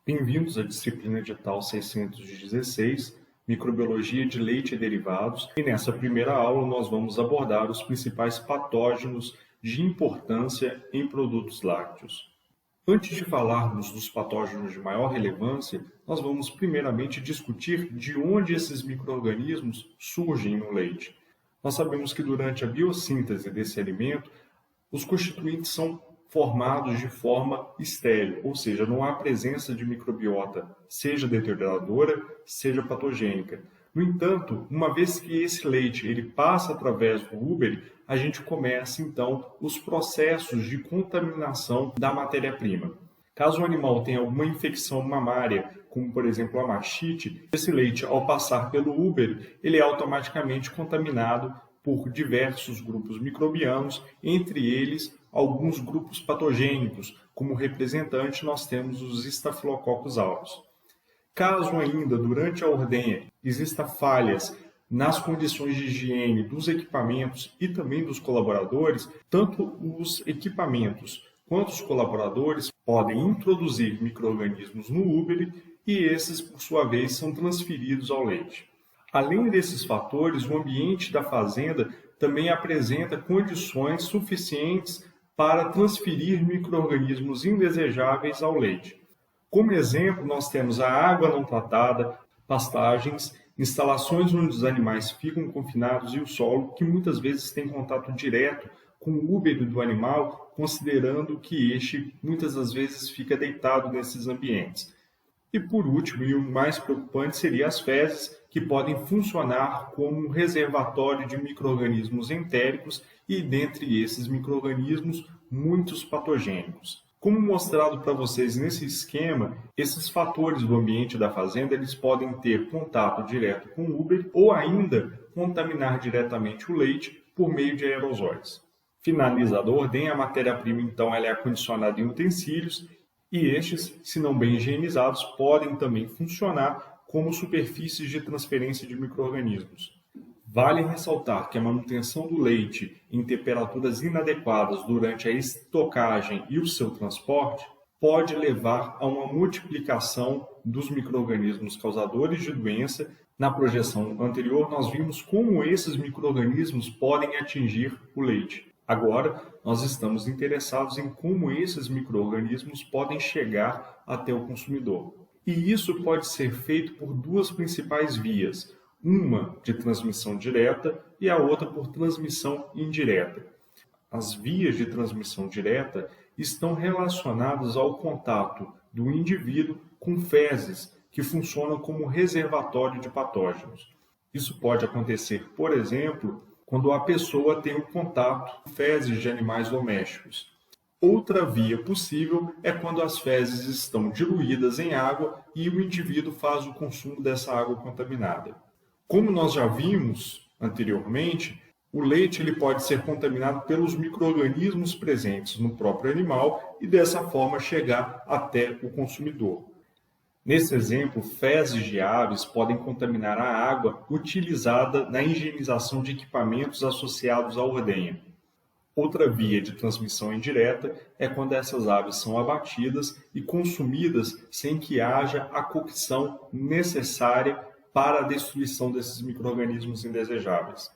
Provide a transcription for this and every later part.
Bem-vindos à disciplina edital 616, Microbiologia de Leite e Derivados, e nessa primeira aula nós vamos abordar os principais patógenos de importância em produtos lácteos. Antes de falarmos dos patógenos de maior relevância, nós vamos primeiramente discutir de onde esses micro-organismos surgem no leite. Nós sabemos que durante a biossíntese desse alimento, os constituintes são formados de forma estéril, ou seja, não há presença de microbiota, seja deterioradora, seja patogênica. No entanto, uma vez que esse leite ele passa através do úbere, a gente começa então os processos de contaminação da matéria-prima. Caso o animal tenha alguma infecção mamária, como por exemplo a mastite, esse leite ao passar pelo úbere, ele é automaticamente contaminado por diversos grupos microbianos, entre eles alguns grupos patogênicos. Como representante, nós temos os Staphylococcus aureus. Caso ainda, durante a ordenha, exista falhas nas condições de higiene dos equipamentos e também dos colaboradores, tanto os equipamentos quanto os colaboradores podem introduzir micro-organismos no úbere e esses, por sua vez, são transferidos ao leite. Além desses fatores, o ambiente da fazenda também apresenta condições suficientes para transferir micro-organismos indesejáveis ao leite. Como exemplo, nós temos a água não tratada, pastagens, instalações onde os animais ficam confinados e o solo, que muitas vezes tem contato direto com o úbere do animal, considerando que este muitas das vezes fica deitado nesses ambientes. E por último, e o mais preocupante, seria as fezes, que podem funcionar como um reservatório de micro-organismos entéricos e, dentre esses micro-organismos, muitos patogênicos. Como mostrado para vocês nesse esquema, esses fatores do ambiente da fazenda eles podem ter contato direto com o úbere ou ainda contaminar diretamente o leite por meio de aerosóis. Finalizada a ordenha, a matéria-prima então ela é acondicionada em utensílios e estes, se não bem higienizados, podem também funcionar como superfícies de transferência de micro-organismos. Vale ressaltar que a manutenção do leite em temperaturas inadequadas durante a estocagem e o seu transporte pode levar a uma multiplicação dos micro-organismos causadores de doença. Na projeção anterior, nós vimos como esses micro-organismos podem atingir o leite. Agora, nós estamos interessados em como esses micro-organismos podem chegar até o consumidor. E isso pode ser feito por duas principais vias, uma de transmissão direta e a outra por transmissão indireta. As vias de transmissão direta estão relacionadas ao contato do indivíduo com fezes, que funcionam como reservatório de patógenos. Isso pode acontecer, por exemplo, quando a pessoa tem um contato com fezes de animais domésticos. Outra via possível é quando as fezes estão diluídas em água e o indivíduo faz o consumo dessa água contaminada. Como nós já vimos anteriormente, o leite ele pode ser contaminado pelos micro-organismos presentes no próprio animal e dessa forma chegar até o consumidor. Nesse exemplo, fezes de aves podem contaminar a água utilizada na higienização de equipamentos associados à ordenha. Outra via de transmissão indireta é quando essas aves são abatidas e consumidas sem que haja a cocção necessária para a destruição desses micro-organismos indesejáveis.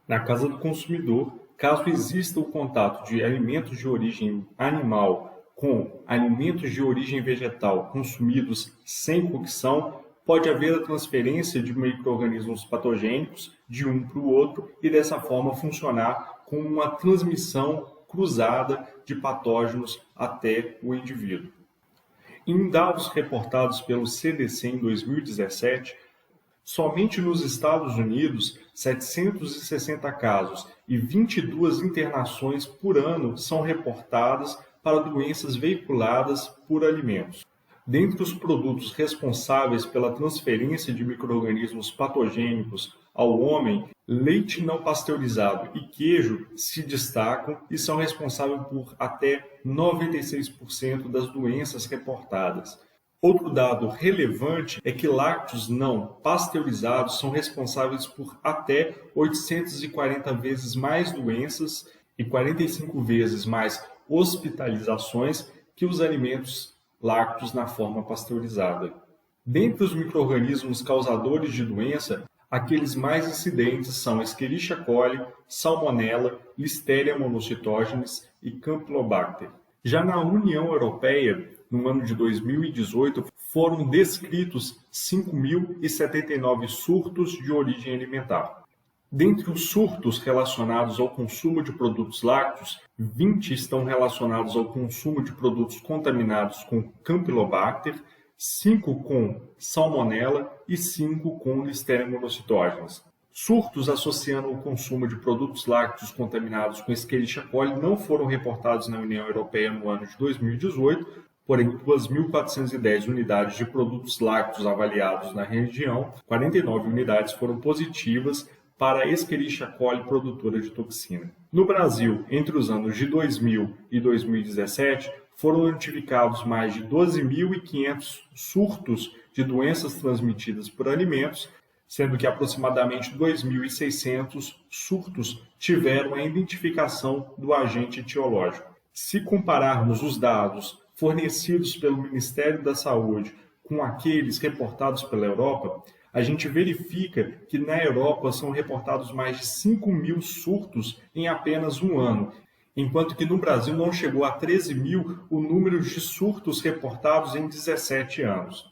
Na casa do consumidor, caso exista o contato de alimentos de origem animal com alimentos de origem vegetal consumidos sem cocção, pode haver a transferência de micro-organismos patogênicos de um para o outro e dessa forma funcionar como uma transmissão cruzada de patógenos até o indivíduo. Em dados reportados pelo CDC em 2017, somente nos Estados Unidos, 760 casos e 22 internações por ano são reportadas para doenças veiculadas por alimentos. Dentre os produtos responsáveis pela transferência de micro-organismos patogênicos ao homem, leite não pasteurizado e queijo se destacam e são responsáveis por até 96% das doenças reportadas. Outro dado relevante é que lácteos não pasteurizados são responsáveis por até 840 vezes mais doenças e 45 vezes mais hospitalizações que os alimentos lácteos na forma pasteurizada. Dentre os micro-organismos causadores de doença, aqueles mais incidentes são Escherichia coli, Salmonella, Listeria monocytogenes e Campylobacter. Já na União Europeia, no ano de 2018, foram descritos 5.079 surtos de origem alimentar. Dentre os surtos relacionados ao consumo de produtos lácteos, 20 estão relacionados ao consumo de produtos contaminados com Campylobacter, 5 com Salmonella e 5 com Listeria monocytogenes. Surtos associando o consumo de produtos lácteos contaminados com Escherichia coli não foram reportados na União Europeia no ano de 2018, porém 2.410 unidades de produtos lácteos avaliados na região, 49 unidades foram positivas para a Escherichia coli produtora de toxina. No Brasil, entre os anos de 2000 e 2017, foram notificados mais de 12.500 surtos de doenças transmitidas por alimentos, sendo que aproximadamente 2.600 surtos tiveram a identificação do agente etiológico. Se compararmos os dados fornecidos pelo Ministério da Saúde com aqueles reportados pela Europa, a gente verifica que na Europa são reportados mais de 5.000 surtos em apenas um ano, enquanto que no Brasil não chegou a 13.000 o número de surtos reportados em 17 anos.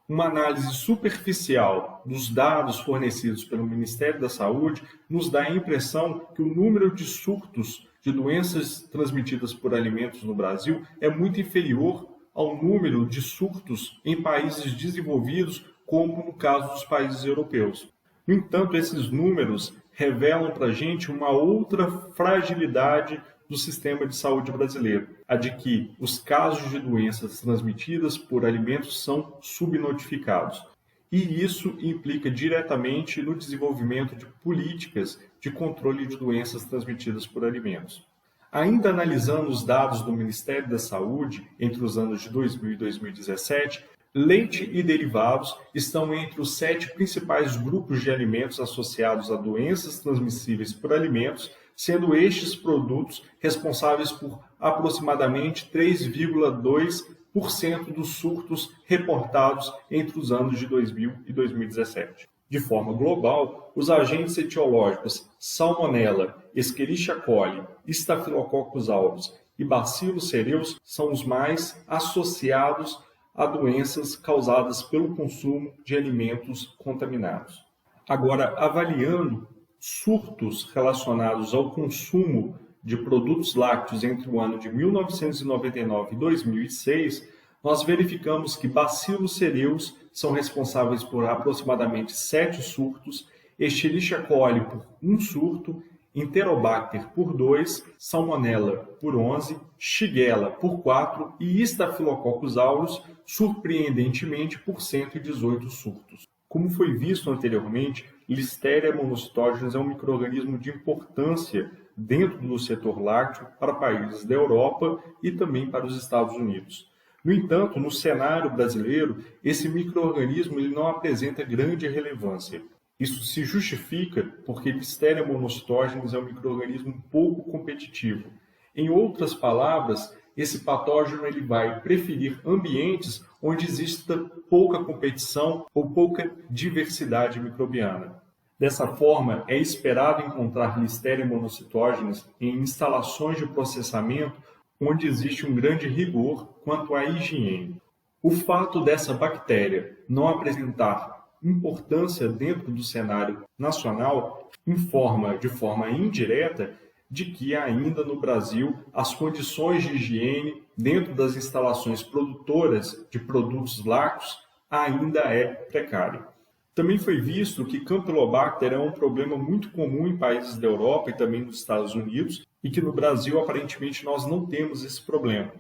Uma análise superficial dos dados fornecidos pelo Ministério da Saúde nos dá a impressão que o número de surtos de doenças transmitidas por alimentos no Brasil é muito inferior ao número de surtos em países desenvolvidos, como no caso dos países europeus. No entanto, esses números revelam para a gente uma outra fragilidade do sistema de saúde brasileiro, a de que os casos de doenças transmitidas por alimentos são subnotificados. E isso implica diretamente no desenvolvimento de políticas de controle de doenças transmitidas por alimentos. Ainda analisando os dados do Ministério da Saúde entre os anos de 2000 e 2017, leite e derivados estão entre os 7 principais grupos de alimentos associados a doenças transmissíveis por alimentos, sendo estes produtos responsáveis por aproximadamente 3,2% dos surtos reportados entre os anos de 2000 e 2017. De forma global, os agentes etiológicos Salmonella, Escherichia coli, Staphylococcus aureus e Bacillus cereus são os mais associados a doenças causadas pelo consumo de alimentos contaminados. Agora, avaliando surtos relacionados ao consumo de produtos lácteos entre o ano de 1999 e 2006, nós verificamos que Bacillus cereus são responsáveis por aproximadamente 7 surtos, Escherichia coli por 1 surto, Enterobacter por 2, Salmonella por 11, Shigella por 4 e Staphylococcus aureus, surpreendentemente, por 118 surtos. Como foi visto anteriormente, Listeria monocytogenes é um micro-organismo de importância dentro do setor lácteo para países da Europa e também para os Estados Unidos. No entanto, no cenário brasileiro, esse micro-organismo não apresenta grande relevância. Isso se justifica porque Listeria monocytogenes é um micro-organismo pouco competitivo. Em outras palavras, esse patógeno vai preferir ambientes onde exista pouca competição ou pouca diversidade microbiana. Dessa forma, é esperado encontrar Listeria monocytogenes em instalações de processamento onde existe um grande rigor quanto à higiene. O fato dessa bactéria não apresentar importância dentro do cenário nacional informa de forma indireta de que ainda no Brasil as condições de higiene dentro das instalações produtoras de produtos lácteos ainda é precário. Também foi visto que Campylobacter é um problema muito comum em países da Europa e também nos Estados Unidos e que no Brasil aparentemente nós não temos esse problema.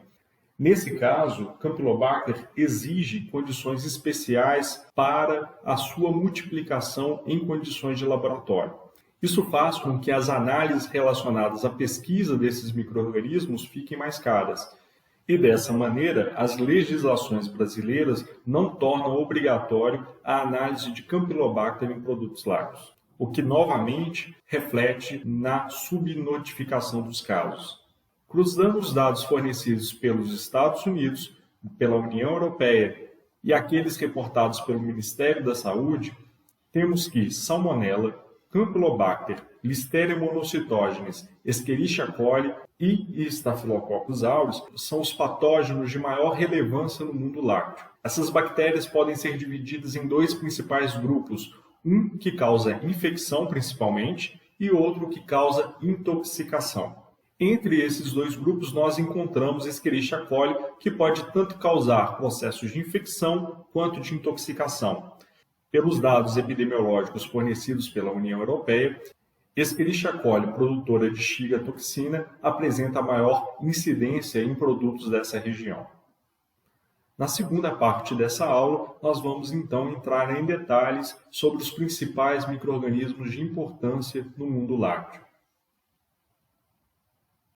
Nesse caso, Campylobacter exige condições especiais para a sua multiplicação em condições de laboratório. Isso faz com que as análises relacionadas à pesquisa desses micro-organismos fiquem mais caras. E dessa maneira, as legislações brasileiras não tornam obrigatório a análise de Campylobacter em produtos lácteos, o que novamente reflete na subnotificação dos casos. Cruzando os dados fornecidos pelos Estados Unidos, pela União Europeia e aqueles reportados pelo Ministério da Saúde, temos que Salmonella, Campylobacter, Listeria monocytogenes, Escherichia coli e Staphylococcus aureus são os patógenos de maior relevância no mundo lácteo. Essas bactérias podem ser divididas em dois principais grupos, um que causa infecção principalmente e outro que causa intoxicação. Entre esses dois grupos nós encontramos Escherichia coli, que pode tanto causar processos de infecção quanto de intoxicação. Pelos dados epidemiológicos fornecidos pela União Europeia, Escherichia coli, produtora de Shiga toxina, apresenta a maior incidência em produtos dessa região. Na segunda parte dessa aula, nós vamos então entrar em detalhes sobre os principais micro-organismos de importância no mundo lácteo.